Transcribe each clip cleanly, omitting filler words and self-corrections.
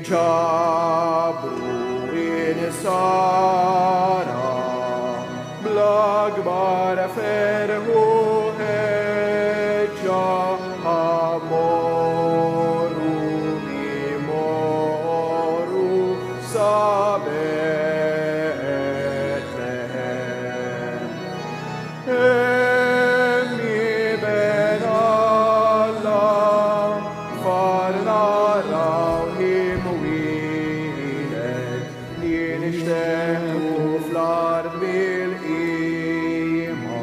ġabru in-sara bl-akbar ferħu ħeġġa amoru imoru sa Betlehem. Emmi ben Allah farna rawhim wiled li nixteħu fl-ard bil-qima,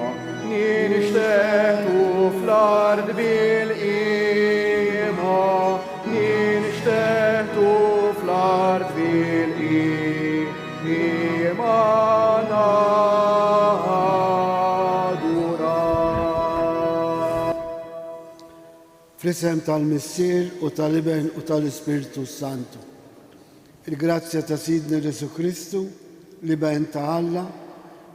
li nixteħu fl-ard bil-qima, li nixteħu fl-ard bil-qima nadura. Fl-isem tal-Missier u tal-Iben u tal-Ispirtu Santu. Il-grazzja ta' Sidna Ġesu Kristu, l-Iben ta' Alla,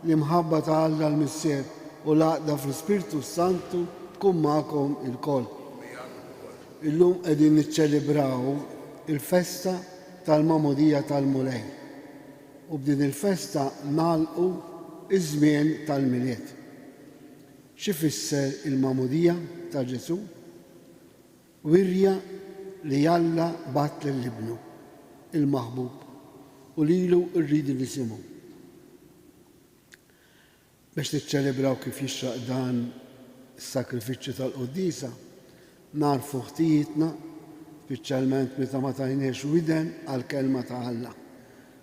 l-imħabba ta' Alla l-Missier u l-għaqda fl-Ispirtu Santu tkun magħkom il-koll. Illum qegħdin niċċelebraw il-festa tal-Mamudija tal-Mulej. U b'din il-festa nagħlqu iż-żmien tal-miliet. Xi fisser il-Mamudija ta' Ġesu? Wirja li Alla bat lill-ibnu, il-maħbub, u lilu rridu nisimgħu. Biex tiċċelebraw kif jixraq dan is-sakrifiċċju tal-Qudiesa, narfu ħtijietna, speċjalment meta ma tajniex widen għall-kelma ta' Alla,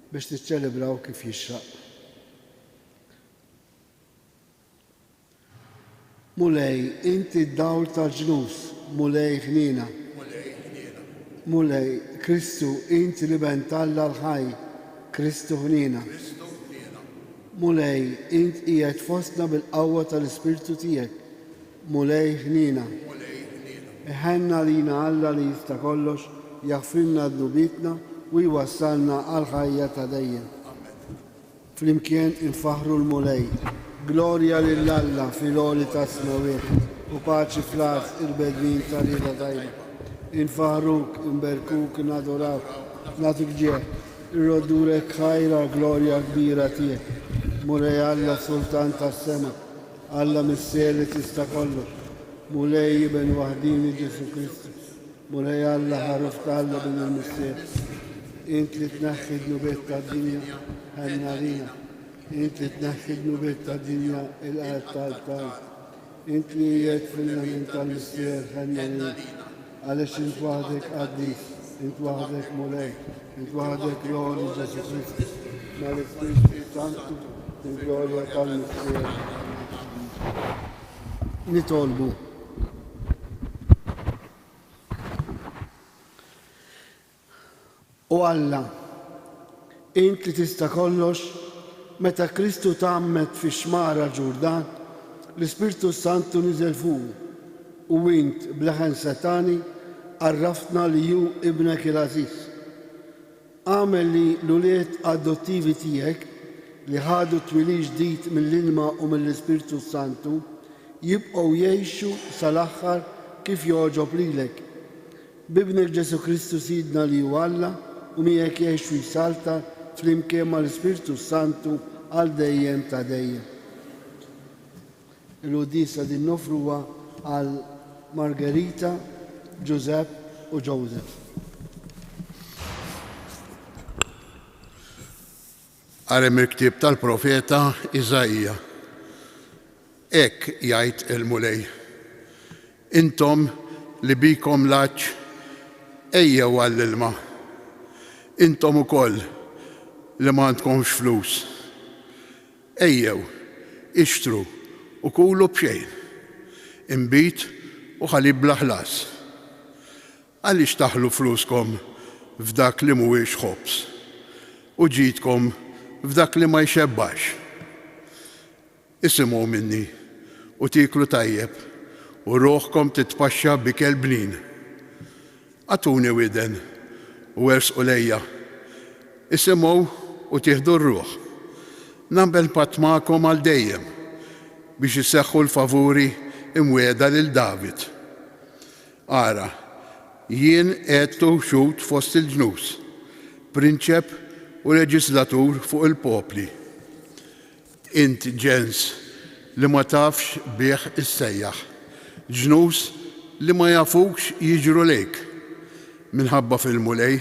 biex tiċċelebraw kif jixraq. Mulej, inti d-dawl tal-ġnus, mulej ħnina. Mulej, Kristu, inti l-Iben tal-Alla l-ħaj, Kristu ħnina. Mulej, int qiegħed fostna bil-qawwa tal-Ispirtu tiegħek, mulej ħnina. Iħenna lina Alla li jista' kollox, jaħfirna d-nubitna u jwassalna għal-ħajja ta' dejjem. Flimkien infaħru l-mulej. Glorja lill-Alla fil-għoli ta' smawiet u paċi fl-art il-bedmin ta' rida tajba. Infaħruk, inberkuk, nadorawk, natuk ġieħ, irrodurek ħajra glorja kbira tiegħek. Mulej Alla Sultan tas-sema, Alla Missier li tista' kollox, mulej Iben waħdini Ġesu Kristu, mulej Alla ħaruf ta' Alla bin il-Missier. Int li tneħħi d-nubiet tad-dinja ħenna lina, int li tneħħi d-nubiet tad-dinja il-qed tal-tal, int li jiet fil-namin tal-Missier ħenna lina, għaliex int waħdek qaddis, int waħdek mulej, int waħdek l-għoli Ġesu Kristu, mal-Ispirtu Santu, il-glorja tal-Missier. Nitolbu. U Alla, int li tista' kollox, meta Kristu tgħammed fix-xmara Ġurdan, l-Ispirtu Santu niżel fuq u int bleħen setani għarraftna li hu ibnek il-Aziz. Għamel li l-uliet adottivi tiegħek li ħadu twili ġdid mill-ilma u mill-Ispirtu Santu jibqgħu jgħixu sal-aħħar kif jogħġob lilek. Bibnek Ġesu Kristu Sidna li hu Alla u miegħek jgħixu jsalta flimkien mal-Ispirtu Santu għal dejjem ta' dejjem. Il-Qudiesa din nofruha għal Margherita, Giuseppe u Joseph. Għarem il-ktib tal-profeta Iżajja. Ek jgħid il-mulej. Intom li bikom laċ ejjew għall-ilma. Intom ukoll li ma għandkomx flus. Ejjew, ixtru u kulu b'xejn. Imbit u ħalib bla ħlas. Għaliex taħlu fluskom f'dak li mhuwiex ħobs u ġidkom f'dak li ma jxebbax. Isimgħu minni u tiklu tajjeb u ruħkom titpaxxa bikel bnin. Għatuni widen u wersqu lejja. Isimgħu u tieħdu r-ruħ. Nagħmel patt magħkom għal dejjem biex isseħħu l-favuri imwiegħda lil David. Ara, jien għedtu xut fost il-ġnus prinċep u leġislatur fuq il-popli. Int ġens li ma tafx bih issejjaħ, ġnus li ma jafux jiġru lejk, minħabba fil-mulej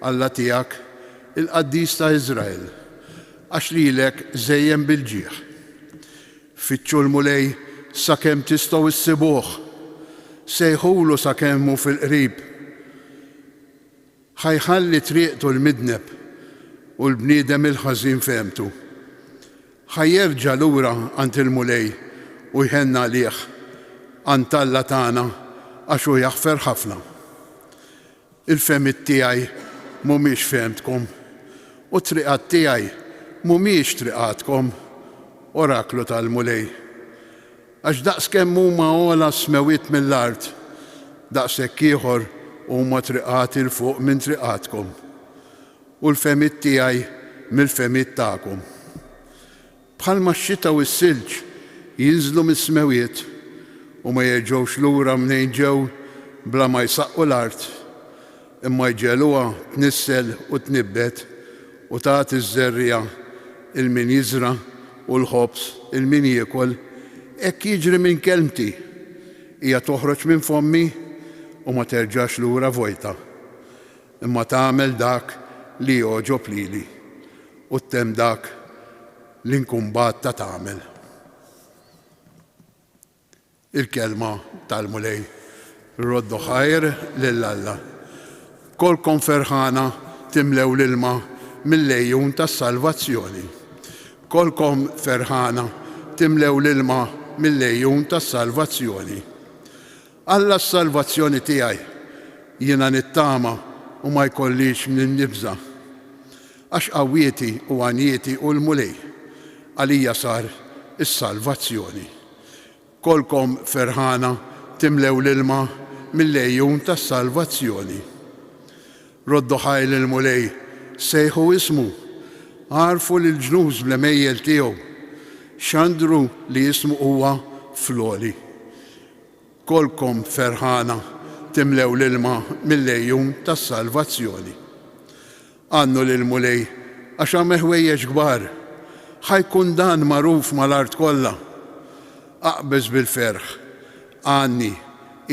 Alla tiegħek il-Qaddis ta' Iżrael, għax lilek żejjem bil-ġieħ. Fittxu l-mulej sakemm tistgħu issibuh, sejħulu sakemm hu fil-qrib. Ħajħalli triqtu l-midneb u l-bniedem il-ħażin femtu. Ħajjerġa' lura għand il-mulej u jħenna għalih għand Alla tagħna għax hu jaħfer ħafna. Il-femmit tiegħi mhumiex femtkom u triqat tiegħi mhumiex triqatkom, oraklu tal-mulej. Għax daqskemm huma ogħla smewiet mill-art, daqshekk ieħor huma triqati l fuq minn triqatkom. U l-femmit tiegħi mill-femmit tagħkom. Bħalma x-xita u s-silġ jinżlu mis-smewiet u ma jerġgħux lura mnejn ġew bla ma jsaqqu l-art, imma jġeluha tnissel u tnibbet u tagħti ż-żerrija il-min jiżra u l-ħobs il-min jiekol, hekk jiġri minn kelmti, hija toħroġ minn fommi u ma terġax lura vojta, imma tagħmel dak li jogħġob lili u ttemm dak li nkun batta tagħmel. Il-kelma tal-mulej roddu ħajr lil Alla. Kolkom ferħana timlew l-ilma mill-lejjun tas-salvazzjoni. Kolkom ferħana timlew l-ilma mill-lejjun tas-salvazzjoni. Alla s-salvazzjoni tiegħi jiena nittama u ma jkollix nibża, għax qawwieti u għanjieti u l-mulej għalija sar is-salvazzjoni. Kolkom ferħana timlew l-ilma mill-lejjun tas-salvazzjoni. Roddu ħajl il-mulej, sejħu ismu, għarfu l-ġnus bl-mejjel tiegħu, xandru li jismu huwa floli. Kolkom ferħana timlew l-ilma mill-lejjun tas-salvazzjoni. Għannu l-mulej, għax għamel ħwejjeġ kbar, ħajkun dan magħruf mal-art kollha. Aqbeż bil-ferħ, għanni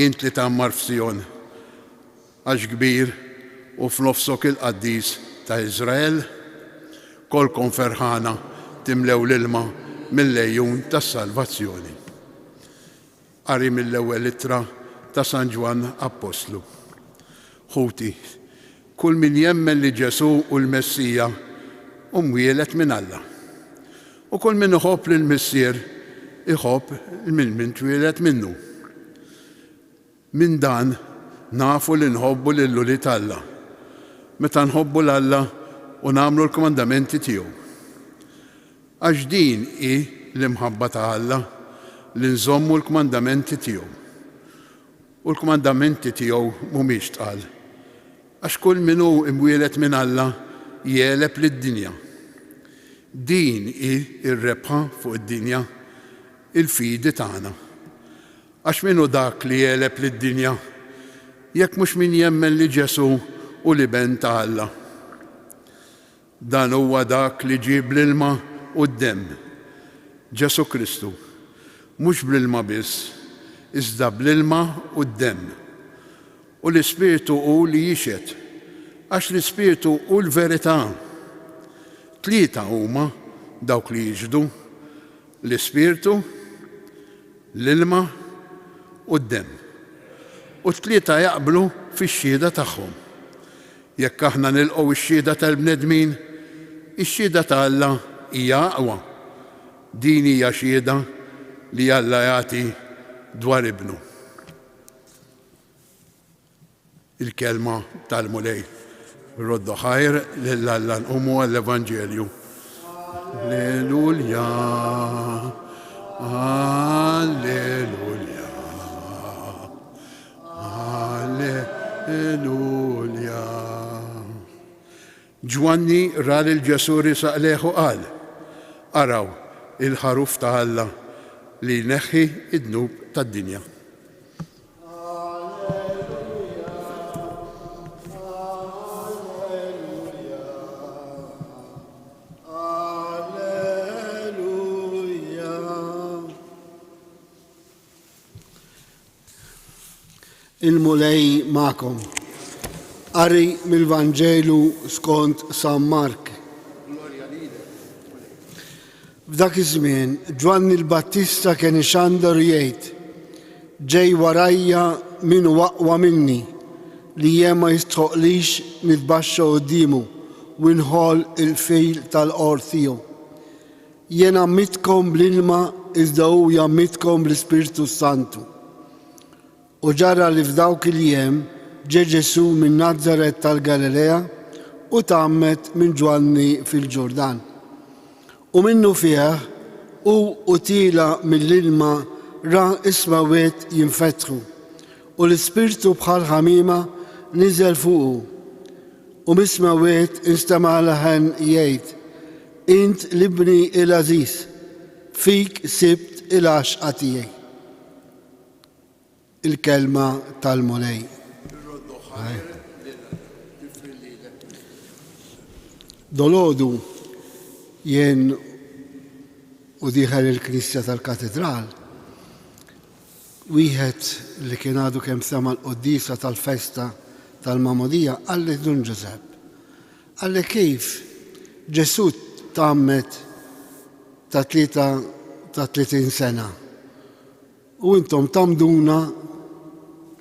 int li tammar f'Sion, għax kbir u f'nofsok il-Qaddis ta' Iżrael, kolkom ferħana timlew l-ilma mill-lejjun tas-salvazzjoni. Qari mill-ewwel ittra ta' San Ġwan Apostlu. Ħuti, kull min jemmen li Ġesu u l-Messija mwielet minn Alla. U kull min iħobb lill-Missier iħobb min twielet minnu. Minn dan nafu li nħobbu lill-Ulied Alla, meta nħobbu l-Alla u nagħmlu l-komandamenti tiegħu. Għax din hi l-imħabba ta' Alla li nżommu l-komandamenti tiegħu. U l-komandamenti tiegħu mhumiex tqal, għax kull min hu imwielet minn Alla jeleb lid-dinja. Din hi r-rebħa fuq id-dinja, il-fidi tagħna. Għax minnu dak li jeleb lid-dinja, jekk mhux min jemmen li Ġesu u li ben ta' Alla. Dan huwa dak li ġib l-ilma u d-demm, Ġesu Kristu, mhux bl-ilma biss, iżda bl-ilma u d-demm. U l-Ispiritu hu li jixed, għax l-Ispiritu hu l-verità. Tlieta huma dawk li jiġdu, l-Ispiritu, l-ilma u d-demm. U t-tlieta jaqblu fix-xhieda tagħhom. Jekk aħna nilqgħu x-xhieda tal-bnedmin, ix-xhieda ta' Alla hija aqwa. Din hija xhieda li Alla jagħti dwar ibnu. Il-kelma tal-mulej. Roddu ħajr lil Alla nqumu għall-Evanġelju. Alleluja, alleluja. Alleluja. Ġwanni rar il-ġesuri saqleħu qal, araw il-ħaruf ta' Alla li neħħi id-dnub tad-dinja. Il-mulej ma'kom. Qari mill-Vanġelu skont San Mark. F'dak iż-żmien Ġwanni l-Battista kien ixandar jgħid: ġej warajja min huwa aqwa minni li jien ma jistħoqlix nitbaxxa qudiemu u nħoll il-fil tal-qor tiegħu. Jien ammitkom bl-ilma iżda hu jammitkom bl-Ispirtu Santu. U ġara li f'dawk il-jiem ġie Ġesu minn Nażaret tal-Galilea u tgħammed minn Ġwanni fil-Ġordan. U minnu fih u tila mill-ilma ra ismawiet jinfetħu u l-Ispirtu bħal ħamima niżel fuqu. U mismawiet instama' leħen jgħid: Int libni il-Aziz, fik sibt il-għaxqa tiegħi. Il-kelma tal-mulej. Dolodu jien u diħel il-Knisja tal-Katedral, wieħed li kien għadu kemm sema l-qoddisa tal-festa tal-Mamodija għalli Dun Ġosep. Għalli kif Ġesu tgħammed ta' 30 sena u intom tamduna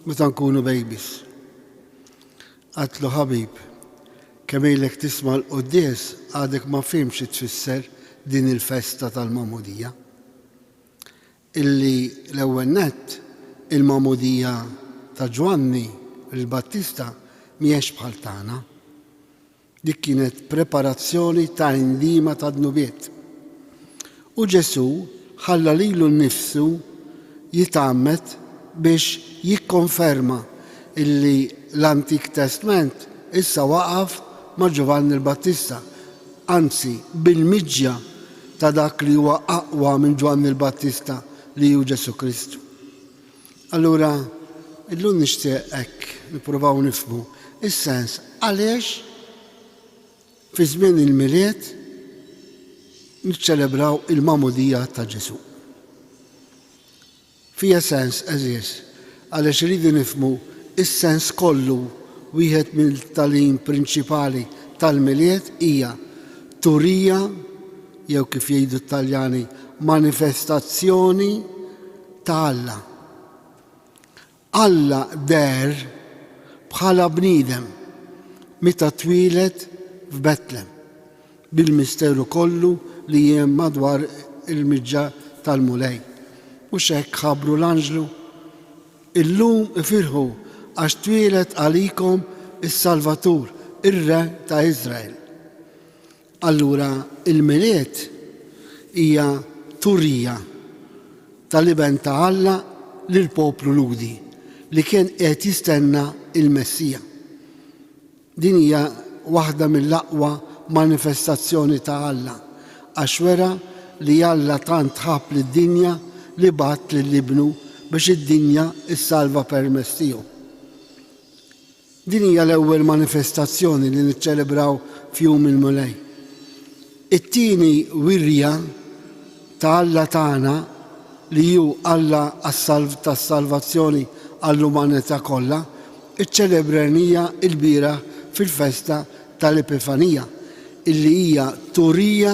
meta nkunu babies. Għatlu ħabib, kemm ilek tisma' l-quddies għadek ma fhimx tfisser din il-festa tal-Mamudija. Illi l-ewwel nett il-Mamudija ta' Ġwanni il-Battista mhijiex bħal tagħna. Dik kienet preparazzjoni ta' indima ta' dnubiet. U Ġesu ħalla lilu nnifsu jitgħammed biex jikkonferma illi l-Antik Testament issa waqaf ma' Ġovanni l-Battista, anzi bil-miġja ta' dak li huwa aqwa minn Ġwanni l-Battista li hu Ġesu Kristu. Allura, illum nixtieq hekk nippruvaw nifhmu is-sens għaliex fi żmien il-miliet niċċelebraw il-Mamudija ta' Ġesu. Fija sens eżies għaliex iridu nifhmu is-sens kollu wieħed mill-tagħlim prinċipali tal-miliet hija turija jew kif jgħidu t-Taljani manifestazzjoni ta' Alla. Alla der bħala bniedem meta twieled f'Betlem bil-misteru kollu li jiem madwar il-miġġa tal-mulej. U x'hekk ħabbru l-anġlu: illum ifirħu għax twieled għalikom is-Salvatur, ir-Re ta' Iżrael. Allura il-miliet hija turija tal-iben ta' Alla lill-poplu Ludi li kien qed jistenna il-Messija. Din hija waħda mill-aqwa manifestazzjoni ta' Alla għax wera li Alla tant ħabb lid-dinja li bagħat lill-Ibnu biex id-dinja issalva permezz tiegħu. Din hija l-ewwel manifestazzjoni li niċċelebraw f'jum il-mulej. It-tieni wirja ta' Alla tagħna li hu Alla tas-salvazzjoni għall-umanità kollha iċċelebranija l-bieraħ fil-festa tal-Epifanija, illi hija turija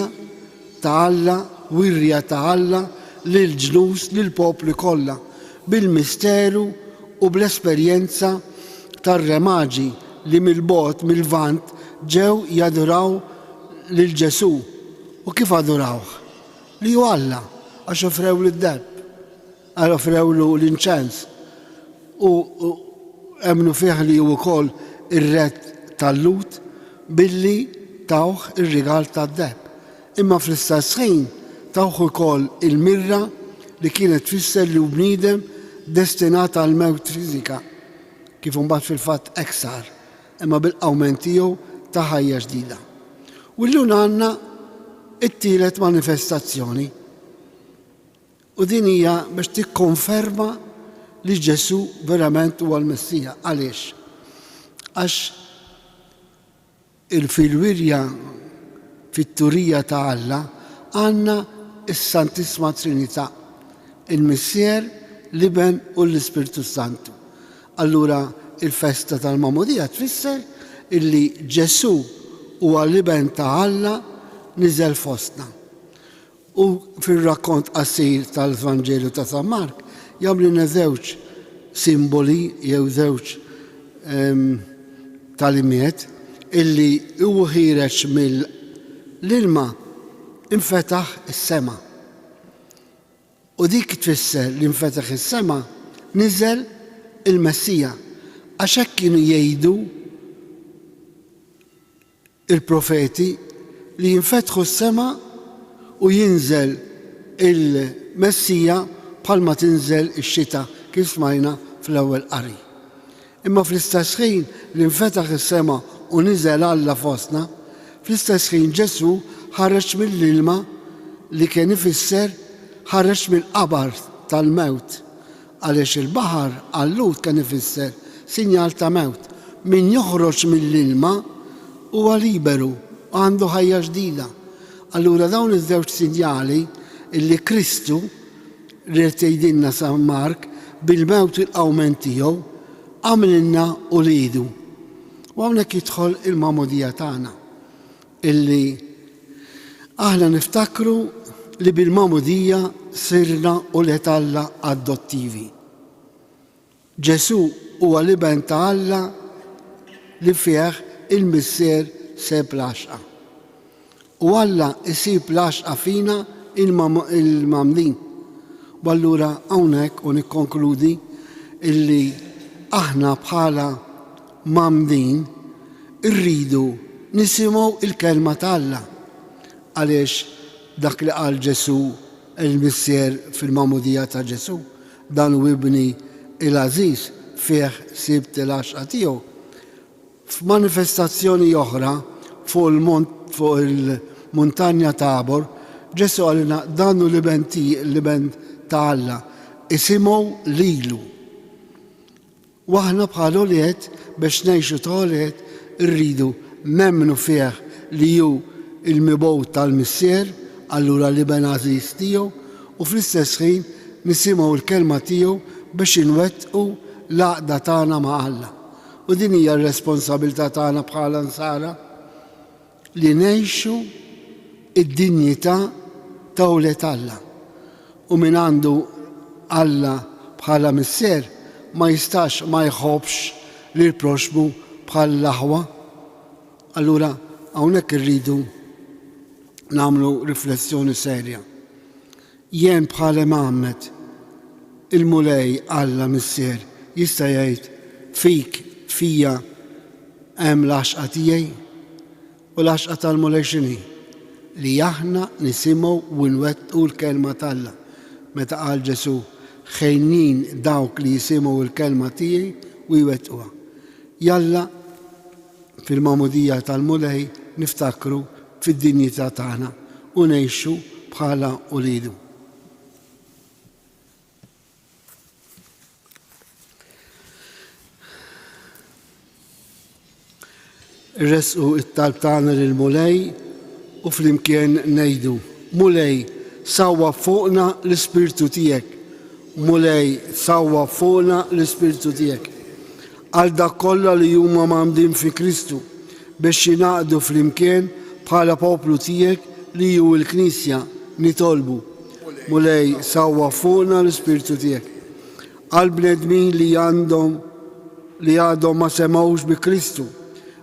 ta' Alla, wirja ta' Alla lill-ġnus lill-popli kollha bil-misteru u bl-esperjenza tar-remaġi li mill-bogħod mill-Lvant ġew jaduraw lil Ġesu. U kif adurawh? Li hu Alla għax offrew lid-deb, offrewlu l-inċens u emnu fih li hu wkoll ir-Re tal-Lut billi tawh ir-rigal tad-deb. Imma fl-istess ħin tawh ukoll il-mirra li kienet tfisser li hu bniedem destinat għal mewt fiżika, kif imbagħad fil-fatt hekk sar, imma bil-qawment tiegħu ta' ħajja ġdida. U llum għandna it-tielet manifestazzjoni. U din hija biex tikkonferma li Ġesu verament huwa l-Messija. Għaliex? Għax il-filwirja fit-turija ta' Alla għandna is-Santisma Trinità, il-Missier, l-Iben u l-Ispirtu Santu. Allura il-festa tal-Mamudija tfisser illi Ġesu huwa l-iben ta' Alla niżel fostna. U fir-rakkont qasir tal-Evanġelju ta' San Mark jagħmlilna żewġ simboli jew żewġ talimiet illi huwa ħireġ mill-ilma infetaħ is-sema. U dik tfisser li infetaħ is-sema niżel il-Messija għax hekk kienu jgħidu il-profeti li jinfetħu s-sema u jinżel il-Messija bħalma tinżel ix-xita kif smajna fl-ewwel qari. Imma fl-istess ħin li nfetaħ is-sema u niżel Alla fostna, fl-istess ħin Ġesu ħareġ mill-ilma li kien ifisser ħareġ mill-qabar tal-mewt għaliex il-baħar għallut kien ifisser sinjal ta' mewt. Min joħroġ mill-ilma huwa liberu u għandu ħajja ġdida. Allura dawn iż-żewġ sinjali illi Kristu li tgħidilna San Mark bil-mewt il-qawment tiegħu għamlilna ulidu. U hawnhekk jidħol il-Mamudija tagħna illi aħna niftakru li bil-Mamudija sirna ulet Alla adottivi. Ġesu huwa l-iben ta' Alla li fih il-missier seb laxqa. U Alla isib laxqa fina il-mamlin. U allura hawnhekk u nikkonkludi illi aħna bħala mamlin irridu nisimgħu il-kelma ta' Alla għaliex dak li qal Ġesu il-missier fil-Mamudija ta' Ġesu dan u ibni il-Aziz fih sibt il-għaxqa tiegħu. F'manifestazzjoni oħra fuq il-Muntanja Tabor Ġesu għalina dan u l-iben ta' Alla isimgħu lilu. U aħna bħal uliet biex ngħixu ta' uliet irridu nemmnu fih li hu il-mibgħut tal-missier allura l-iben Aziz tiegħu u fl-istess ħin nisimgħu l-kelma tiegħu biex inwettqu l-għaqda tagħna ma' Alla. U din hija r-responsabilità tagħna bħala nsara li ngħixu id-dinjità ta' uliet Alla. U min għandu Alla bħala missier ma jistax ma jħobbx lil proxmu bħal laħwa. Allura hawnhekk irridu nagħmlu riflessjoni serja. Jien bħala Muhammad il-mulej Alla missier jista' jgħid fik fija hemm l-għaxqa tiegħi u l-għaxqa tal-mulej x'inhi? Li aħna nisimgħu u nwettqu l-kelma tal-Alla. Meta qal Ġesu ħejnin dawk li jisimgħu l-kelma tiegħi u jwettquha. Jalla fil-Mamudija tal-mulej niftakru fid-dinjità tagħna u ngħixu bħala ulidu. Irresqu it-talb tagħna lill-mulej u flimkien ngħidu mulej sawwa fuqna l-Ispirtu tiegħek. Mulej sawwa fuqna l-Ispirtu tiegħek. Għal dak kollha li huma magħmdin fi Kristu biex jingħaqdu flimkien bħala poplu tiegħek li hu l-Knisja nitolbu. Mulej sawwa fuqna l-Ispirtu tiegħek. Għal bnedmin li għadhom ma semgħux bi Kristu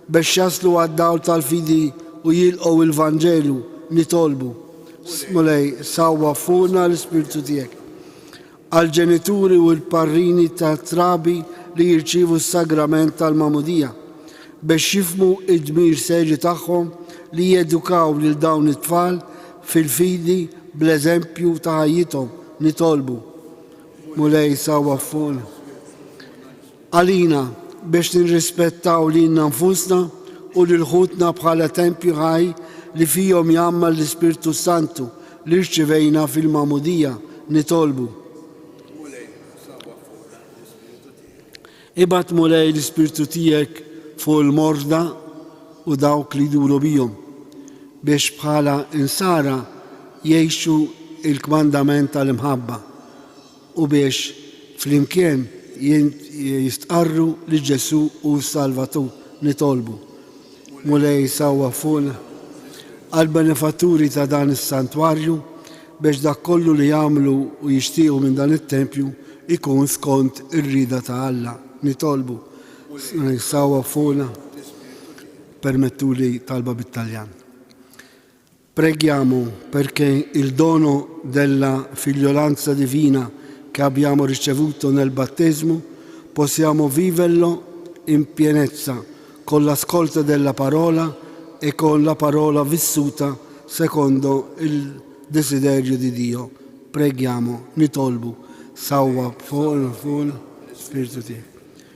biex jaslu għad-dawl tal-fidi u jilqgħu l-Vanġelu nitolbu. Mulej sawwa fuqna l-Ispirtu tiegħek. Għal ġenituri u l-parrini ta' trabi li jirċievu s-sagrament tal-Mamudija biex jifhmu id-dmir seġi tagħhom li jedukaw lil dawn it-tfal fil-fidi bl-eżempju ta' ħajjithom nitolbu. Mulej sawwa fuqna. Għalina biex nirrispettaw lilna nfusna u lil ħutna bħala tempju ħaj li fihom jagħmel l-Ispirtu Santu li rċivejna fil-Mamudija nitolbu. Ibgħat mulej l-Ispirtu tiegħek fuq il-morda u dawk li jduru bihom biex bħala insara jgħixu il-kmandament tal-imħabba u biex flimkien jistqarru li Ġesu u Salvatur nitolbu. Mulej sawwa fuqna għal-benefatturi ta' dan is-santwarju biex dak kollu li jagħmlu u jixtiequ minn dan it-tempju ikun skont ir-rida ta' Alla. Nitolbu sawwa fuqna permettuli talba bit-Taljan. Preghiamo perché il dono della figliolanza divina che abbiamo ricevuto nel battesimo possiamo viverlo in pienezza con l'ascolto della parola e con la parola vissuta secondo il desiderio di Dio. Preghiamo, nitolbu, sawwa fuqna Spiritu tiegħek.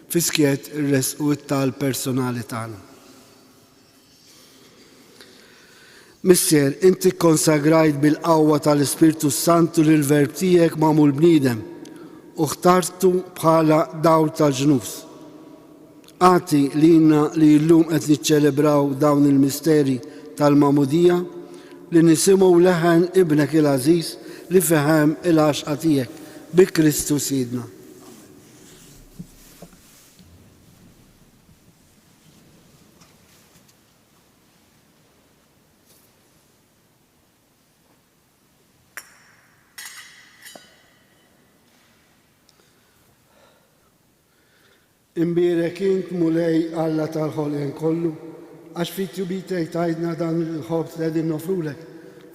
Fiskiet irresqu it-tal personali tagħna. Missier, inti konsagrajt bil-qawwa tal-Ispiritu Santu lil verb tiegħek magħmul bniedem u ħtartu bħala dawl tal-ġnus. Għati lilna li llum qed niċċelebraw dawn il-misteri tal-Magħmudija li nisimgħu leħen ibnek il-Għażiż li fehem il-għaxqa tiegħek bi Kristu Sidna. Imbirek int mulej Alla tal-ħolqien kollu, għax fit-tjubitej tajdna dan il-ħobs li qegħdin nofrulek,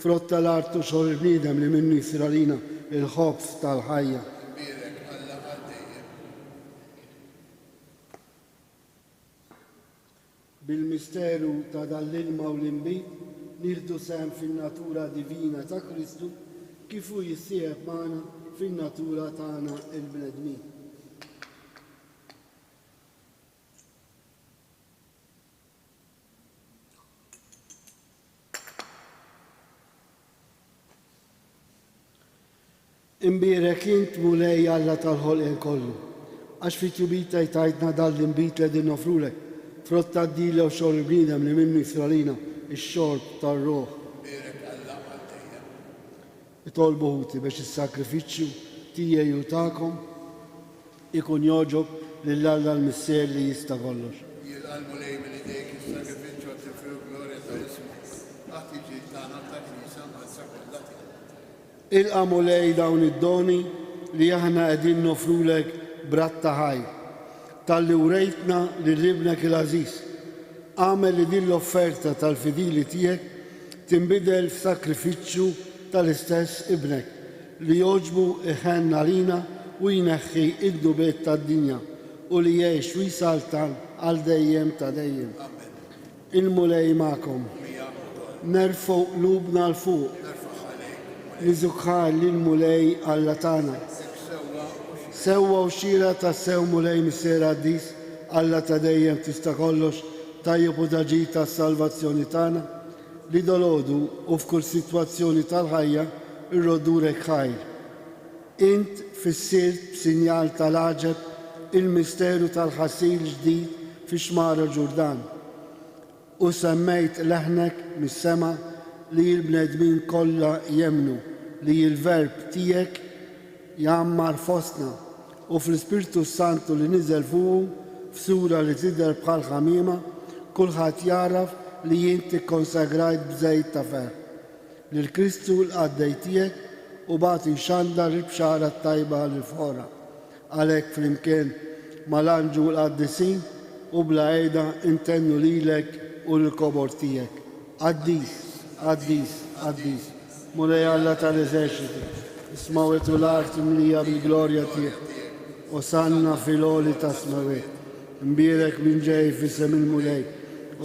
frott tal-artu xogħol bniedem li minnu jsiralina il-ħobs tal-ħajja. Imbirek Alla għaddejjem. Bil-misteru ta' dal-ilma u l-imbit nieħdu sehem fin-natura divina ta' Kristu kif hu jissieħeb magħna fin-natura tagħna il-bnedmin. Imbirek int mulej Alla tal-ħolqien kollu, għax fit-tjubita jtajdna dal-imbit li qegħdin nofrulek, frott tad-dila u xogħol bniedem li minnu jsiralina ix-xorb tar-ruħ. Imbirek Alla għaddejjem. Itolbu ħuti biex is-sakrifiċċju tiegħi u tagħkom ikun jogħġob lil Alla l-Missier li jista' kollox. Jilqalmu lej minn idejk is-sakrifiċċju għat-tifru glorja tal-ismu. Aħt jiġi tagħna tal-Knisja mazza kollha tiegħek. Ilqamu lej dawn id-doni li aħna qegħdin nofrulek bratta ħaj, tal-li urejtna li libnek il-Għażiż. Għamel li din l-offerta tal-fidili tiegħek tinbidel f'sakrifiċċju tal-istess ibnek li joġbu iħenna lina u jneħħi id-dubiet tad-dinja u li jgħix u jsaltan għal dejjem ta' dejjem. Il-mulej magħkom. Nerfgħu qlubna l-fuq. Niżukħal lill-mulej Alla tagħna. Sewwa u xira ta' sew mulej Missier Għaddis Alla ta' dejjem tista' kollox tajjeb u taġid tas-salvazzjoni tagħna li dolodu u f'kull sitwazzjoni tal-ħajja irrodurek ħajr. Int fissirt b'sinjal tal-għaġeb il-misteru tal-ħassil ġdid fix-xmara Ġurdan u semmejt leħnek mis-sema li l-bnedmin kollha jemnu li l-verb tiegħek jammar fostna u fl-Ispiritu Santu li niżel fuqu f'sura li tidher bħal ħamiema kulħadd jaraf li inti konsagrajt b'żejt ta' fer lil Kristu l-qaddej tiegħek u bagħti xandar il-bxara tajba lil fora. Għalhekk flimkien mal-anġu l-qaddisin u bla għejda intennu lilek u l-kobor tiegħek. Għaddis, għaddis, għaddis. Mulej Alla tal-eżerċiti, ismawet u l-art imlija bil-glorja tiegħek. Osanna fil-oli ta' smawet. Imbirek minn ġej fissem il-mulej.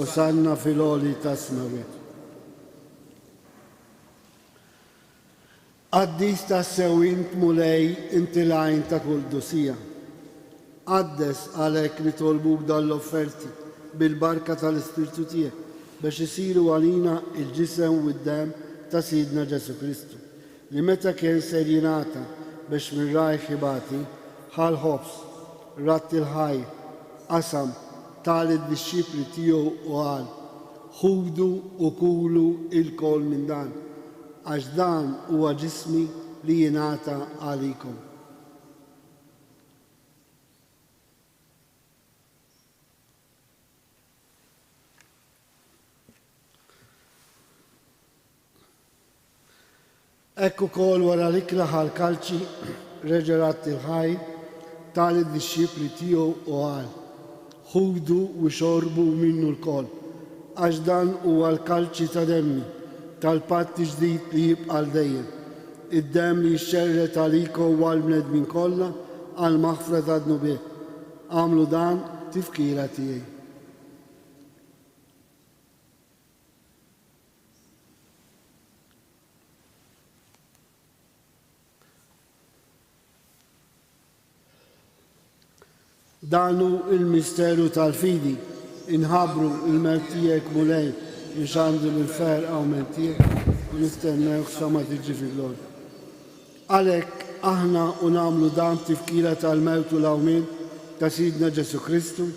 Osanna fil-oli ta' smawet. Għaddis ta' sewint mulej inti lajn ta' kull dosija. Għaddes għalek nitolbuk dall-offerti bil-barka tal-Ispiritu tiegħek biex isiru għalina il-ġisem u d-dem ta' Sidna Ġesu Kristu li meta kien ser jingħata biex minn rajħ jibati ħal ħobs, ratti l-ħaj, qasam tal id-disċipli tiegħu u qal ħudu u kulu il-kol minn dan għax dan huwa ġismi li jingħata għalikom. Ekku kol wara l-ikla ħal-kalċi reġerat il-ħaj tal-disċipli tiegħu u għal. Ħudu u xorbu minnu l-kol, għax dan huwa l-kalċi ta' demmi tal-patti ġdid li jibqa' dejjem. Id-dem li jxerret għalikom u għal-bnedmin kollha għal-maħfra ta' dnubiet. Għamlu dan tifkira tiegħi. Danu il-misteru tal-fidi, inħabru il-mertijek mulej, inxandu l-fer għaw mertijek, u nistennewk sama tiġi fil-lor. Għalek, aħna unamlu dan tifkira tal-mewtu l-għawmin ta' Sidna Ġesu Kristu,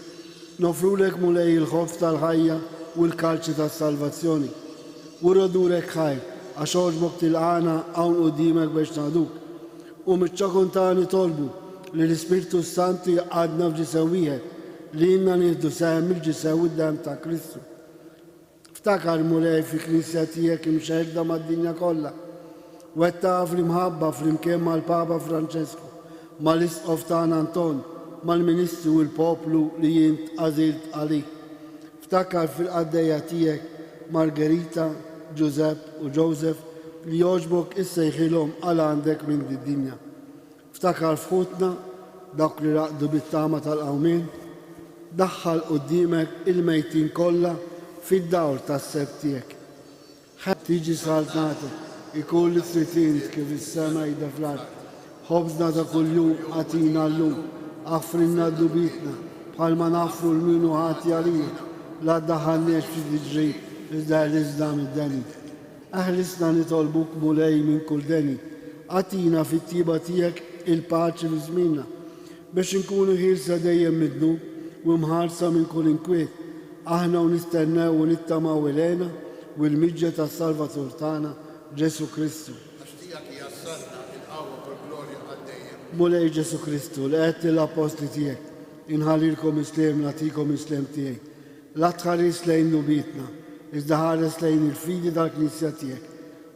nofrulek mulej il-ħof tal-ħajja u l-kalċi tal-salvazzjoni. U rodurek ħaj, għax oġbok til-għana għawn u dimek biex naduk, u mitċakontani tolbu, li l-Ispirtu Santi għadna f'ġisewijiet li jinna nieħdu sehem il-ġisew id-dem ta' Kristu. Ftakar mulej fi knisja tiegħek imxerda mad-dinja kollha. Wettaq fl-imħabba fl-imkien mal-Papa Franċesku, mal-Isqof tagħna Anton, mal-Ministru u l-poplu li jint għażilt għalik. Ftakar fil-qaddejja tiegħek Margherita, Giuseppe u Joseph li jogħġbok issejħilhom għal għandek minn din-dinja. Ftakar fħutna dak li raqdu bit-tama tal-qawmin, daħħal qudiemek il-mejtin kollha fid-dawl tas-seb tiegħek. Ħadd tiġi saltnatek, ikun li trid kif is-sema jda fl-art. Ħobżna ta' kuljum għatina llum, għafrinna dubitna, bħalma nafru l-minu ħati għalija, la daħalniex fi diġri iżda rizda mid-deni. Aħlisna nitolbuk mulej minn kull deni, għatina fit-tiba tiegħek il-paċi fi żmienna, biex inkunu ħilsa dejjem midnu u mħarsa minn kull inkwiet, aħna u nistennew u nittamaw ilena u l-miġġa tas-Salvatur tagħna Ġesu Kristu. Mulej Ġesu Kristu li qed l-apostli tiegħek, inħallilkom islem nagħtikom islem tiegħi. La tħares lejn nubitna, iżda ħares lejn il-fidi tal-Knisja tiegħek.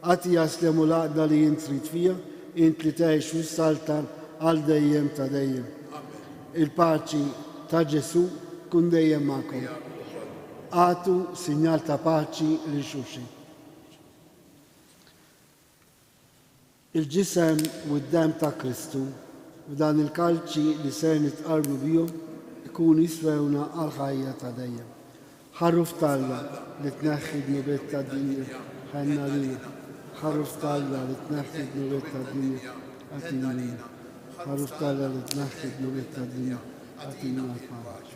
Għati jaslem u laqda li jint trid fija, int li tgħix fis-saltan għal dejjem ta' dejjem. Il-paċi ta' Ġesu kun dejjem magħkom. Għatu sinjal ta' paċi li xulxin. Il-ġisem u d-dem ta' Kristu u dan il-kalċi li ser nitqarbu bihom ikun jiswewna għal ħajja ta' dejjem. Ħarruf talla li tneħħi d-nubiet ta' dinja ħenna lina. ħarruf talla li tneħħi d-nubiet ta' dinja għatina lina. ħarruf talla li tneħħi d-nubiet ta' dinja għatina l-paċi.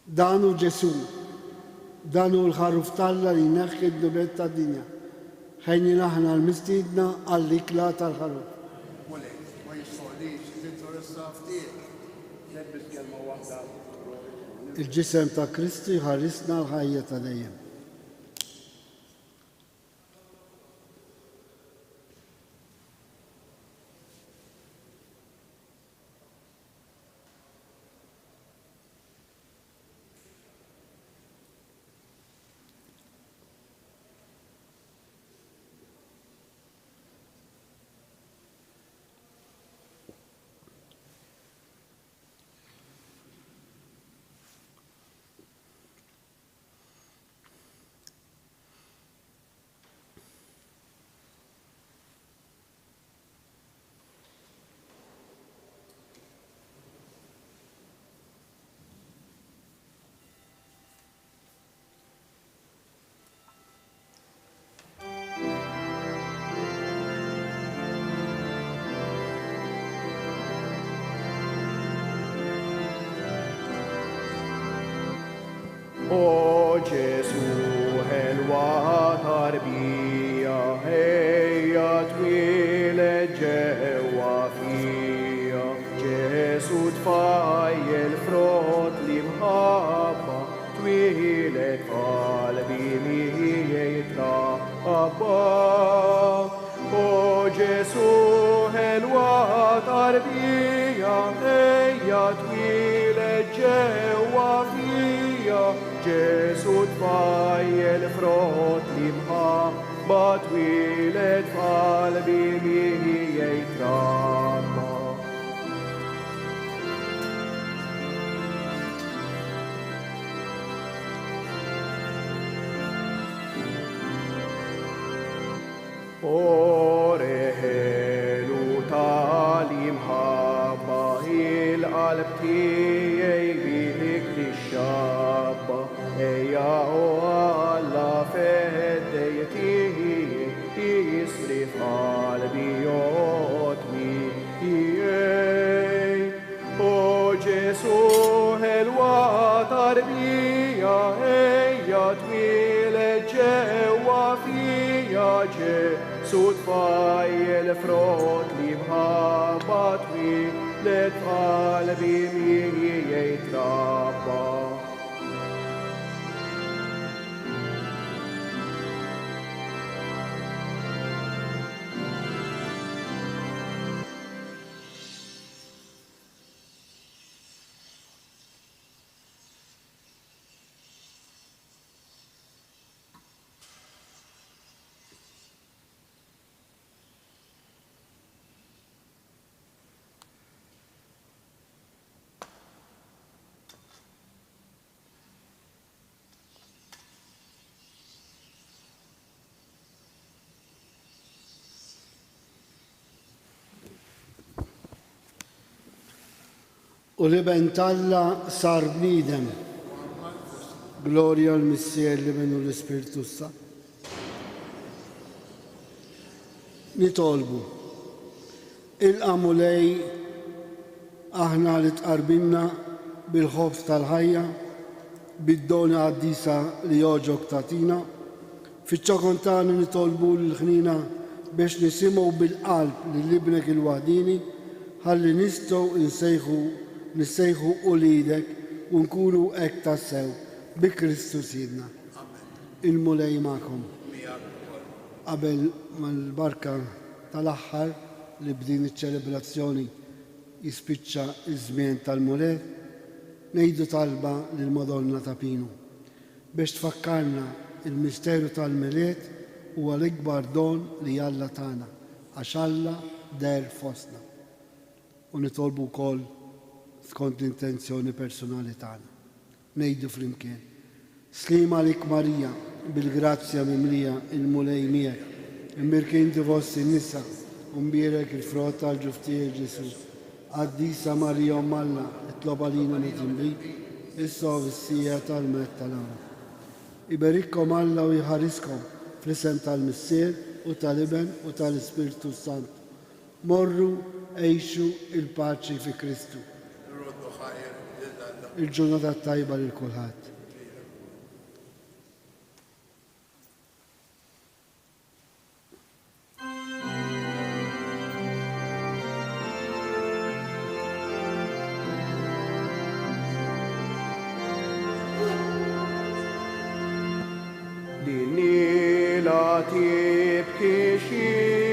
Danu Ġesu, danu l-ħarruf talla li tneħħi d-nubiet ta' dinja. ħejni naħna l-mistidna għall-ikla tal-ħarruf. Il-ġisem ta' Kristu jħarrisna l-ħajja ta' dejjem. O Ġesu ħelwa tarbija, ejja twieled ġewwa fija. Ġesu tfajjel frott li mħabba, twieled qalbi li jitrabba. O Ġesu ħelwa tarbija, ejja twieled ġewwa fija. Ġesu tfajjel frott li mħabba, بطويلة قلبي به يتربى. أورهلو تعليم حبا القلب تيجي بيك للشابة يا الله فديتي يصرف قلبي يطوي او جيسو هلوى تربية يطوي الجوا فيا صدفة الفروت لي بهابط ويلة قلبي مين يتربى. U li bentalla sar bnidem. Gloria l-Missier li minnu l-Ispirtu sa. Nitolbu. Il-qamu lej aħna li tqarbinna bil-ħobs tal-ħajja, bid-doni għaddisa li joġok tatina, fiċ-ċokontani nitolbu l-ħnina biex nisimu bil-qalb li libnek il-wahdini, ħalli nissejħu u lidek u nkunu ek tassew bi Kristus jidna. Il-mulej ma'kom. Qabel mal-barka tal-aħħar li b'din iċ-ċelebrazzjoni jispiċċa iż-żmien tal-mulej, ngħidu talba lil Madonna ta' Pinu biex tfakkarna il-misteru tal-miliet huwa l-ikbar don li Alla tagħna għax Alla der fostna. U nitolbu wkoll skont l-intenzjoni personali tagħna. Ngħidu flimkien. Slima lik Marija, bil-grazzja mimlija il-mulej miegħek, imbirkin tivossi nisa, u mbierek il-frott tal-ġuftijiet Ġesu. Qaddisa Marija Alla, itlob għalina nitimbi, issa fis-sija tal-met tal-għamra. Iberikkom Alla u jħariskom fl-isem tal-Missier u tal-Iben u tal-Ispirtu Sant. Morru għejxu il-paċi fi Kristu. Il-ġurnata tajba lil kulħadd. Dinni la tibki xi